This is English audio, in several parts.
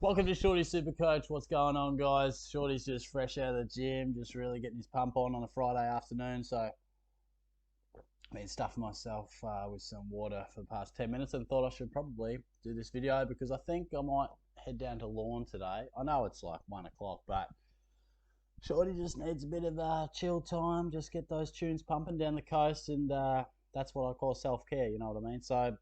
Welcome to Shorty's SuperCoach. What's going on, guys? Shorty's just fresh out of the gym, just really getting his pump on a Friday afternoon. So I've been stuffing myself with some water for the past 10 minutes and thought I should probably do this video because I think I might head down to Lawn today. I know it's like 1 o'clock, but Shorty just needs a bit of chill time, just get those tunes pumping down the coast, and that's what I call self-care, you know what I mean? So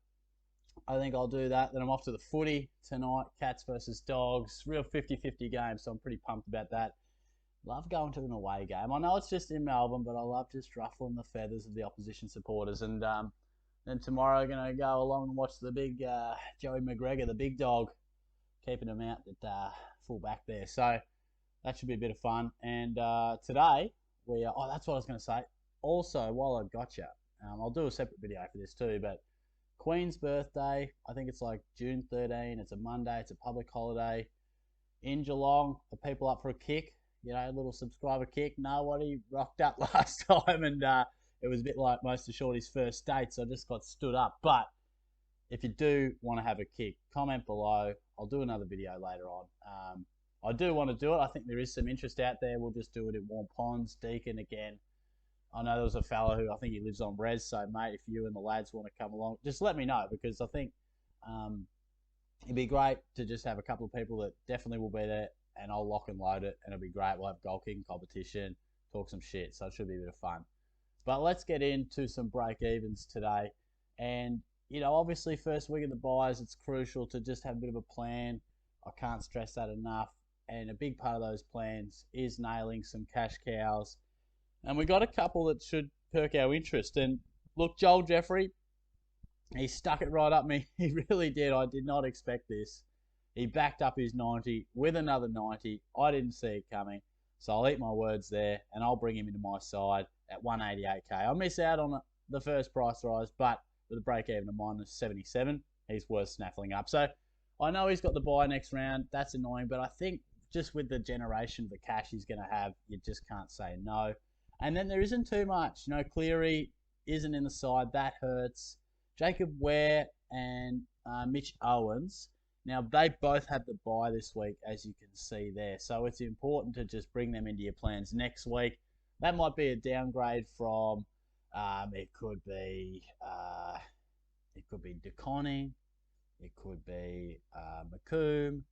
I think I'll do that. Then I'm off to the footy tonight, Cats versus Dogs. Real 50-50 game, so I'm pretty pumped about that. Love going to an away game. I know it's just in Melbourne, but I love just ruffling the feathers of the opposition supporters. And then tomorrow I'm going to go along and watch the big Joey McGregor, the big dog, keeping him out at full back there. So that should be a bit of fun. And today, that's what I was going to say. Also, while I've got you, I'll do a separate video for this too, but Queen's birthday, I think it's like June 13. It's a Monday. It's a public holiday in Geelong. Are people up for a kick? You know, a little subscriber kick. Nobody rocked up last time, and it was a bit like most of Shorty's first dates. So I just got stood up. But if you do want to have a kick, comment below. I'll do another video later on. I do want to do it. I think there is some interest out there. We'll just do it in Warm Ponds, Deakin again. I know there was a fella who I think he lives on Res, so mate, if you and the lads want to come along, just let me know because I think it'd be great to just have a couple of people that definitely will be there, and I'll lock and load it, and it'll be great. We'll have goal kicking competition, talk some shit, so it should be a bit of fun. But let's get into some break-evens today, and you know, obviously first week of the buys, it's crucial to just have a bit of a plan. I can't stress that enough, and a big part of those plans is nailing some cash cows. And we got a couple that should perk our interest. And look, Joel Jeffrey, he stuck it right up me. He really did. I did not expect this. He backed up his 90 with another 90. I didn't see it coming. So I'll eat my words there, and I'll bring him into my side at 188k. I miss out on the first price rise, but with a break even of -77, he's worth snaffling up. So I know he's got the buy next round. That's annoying, but I think just with the generation of the cash he's going to have, you just can't say no. And then there isn't too much. You know, Cleary isn't in the side. That hurts. Jacob Ware and Mitch Owens. Now, they both have the bye this week, as you can see there. So it's important to just bring them into your plans next week. That might be a downgrade from, it could be DeConning. It could be McComb.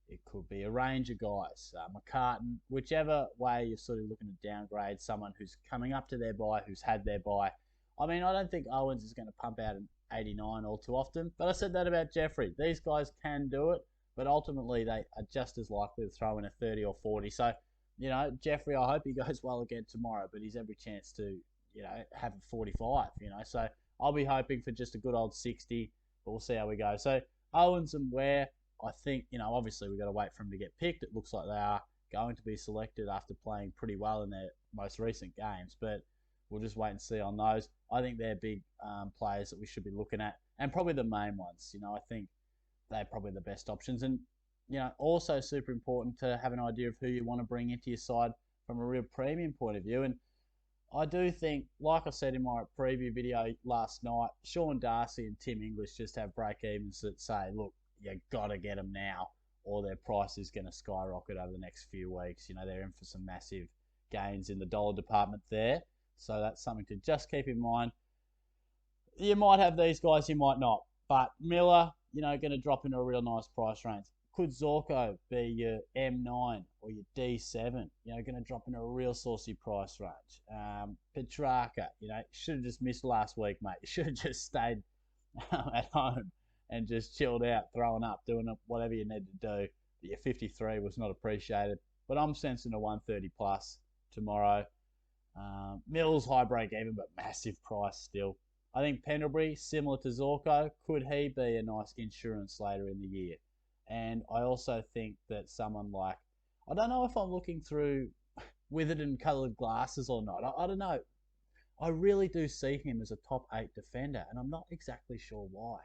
It could be a range of guys, McCartan, whichever way you're sort of looking to downgrade someone who's coming up to their bye, who's had their bye. I mean, I don't think Owens is going to pump out an 89 all too often, but I said that about Jeffrey. These guys can do it, but ultimately they are just as likely to throw in a 30 or 40. So, you know, Jeffrey, I hope he goes well again tomorrow, but he's every chance to, you know, have a 45, you know. So I'll be hoping for just a good old 60, but we'll see how we go. So Owens and Ware, I think, you know, obviously we've got to wait for them to get picked. It looks like they are going to be selected after playing pretty well in their most recent games, but we'll just wait and see on those. I think they're big players that we should be looking at, and probably the main ones. You know, I think they're probably the best options, and, you know, also super important to have an idea of who you want to bring into your side from a real premium point of view. And I do think, like I said in my preview video last night, Sean Darcy and Tim English just have break-evens that say, look, you got to get them now, or their price is going to skyrocket over the next few weeks. You know, they're in for some massive gains in the dollar department there. So that's something to just keep in mind. You might have these guys, you might not. But Miller, you know, going to drop into a real nice price range. Could Zorko be your M9 or your D7? You know, going to drop into a real saucy price range. Petrarca, you know, should have just missed last week, mate. You should have just stayed at home and just chilled out, throwing up, doing whatever you need to do. But your 53 was not appreciated. But I'm sensing a 130 plus tomorrow. Mills, high break even, but massive price still. I think Pendlebury, similar to Zorko, could he be a nice insurance later in the year? And I also think that someone like, I don't know if I'm looking through withered and coloured glasses or not. I don't know. I really do see him as a top 8 defender, and I'm not exactly sure why.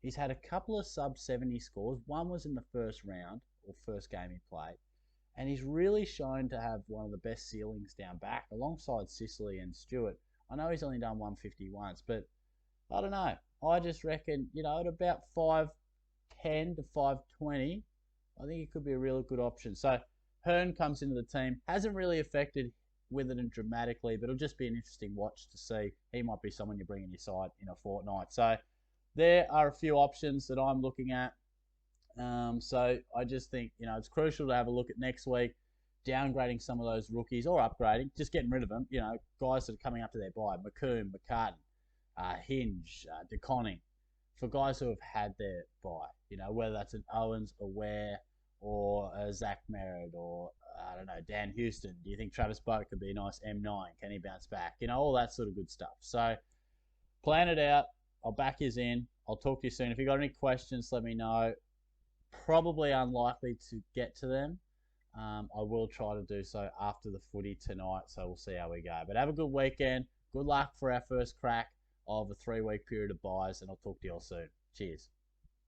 He's had a couple of sub-70 scores. One was in the first round, or first game he played. And he's really shown to have one of the best ceilings down back, alongside Sicily and Stewart. I know he's only done 150 once, but I don't know. I just reckon, you know, at about 5'10 to 5'20, I think he could be a really good option. So Hearn comes into the team, hasn't really affected Witherden dramatically, but it'll just be an interesting watch to see. He might be someone you bring in your side in a fortnight. So there are a few options that I'm looking at. So I just think, it's crucial to have a look at next week, downgrading some of those rookies or upgrading, just getting rid of them. Guys that are coming up to their bye, McComb, McCartan, Hinge, DeConning, for guys who have had their bye. Whether that's an Owens, a Ware, or a Zach Merritt, or I don't know, Dan Houston. Do you think Travis Boak could be a nice M9? Can he bounce back? All that sort of good stuff. So plan it out. I'll back his in. I'll talk to you soon. If you got any questions, let me know. Probably unlikely to get to them. I will try to do so after the footy tonight, so we'll see how we go. But have a good weekend. Good luck for our first crack of a 3-week period of buys, and I'll talk to you all soon. Cheers.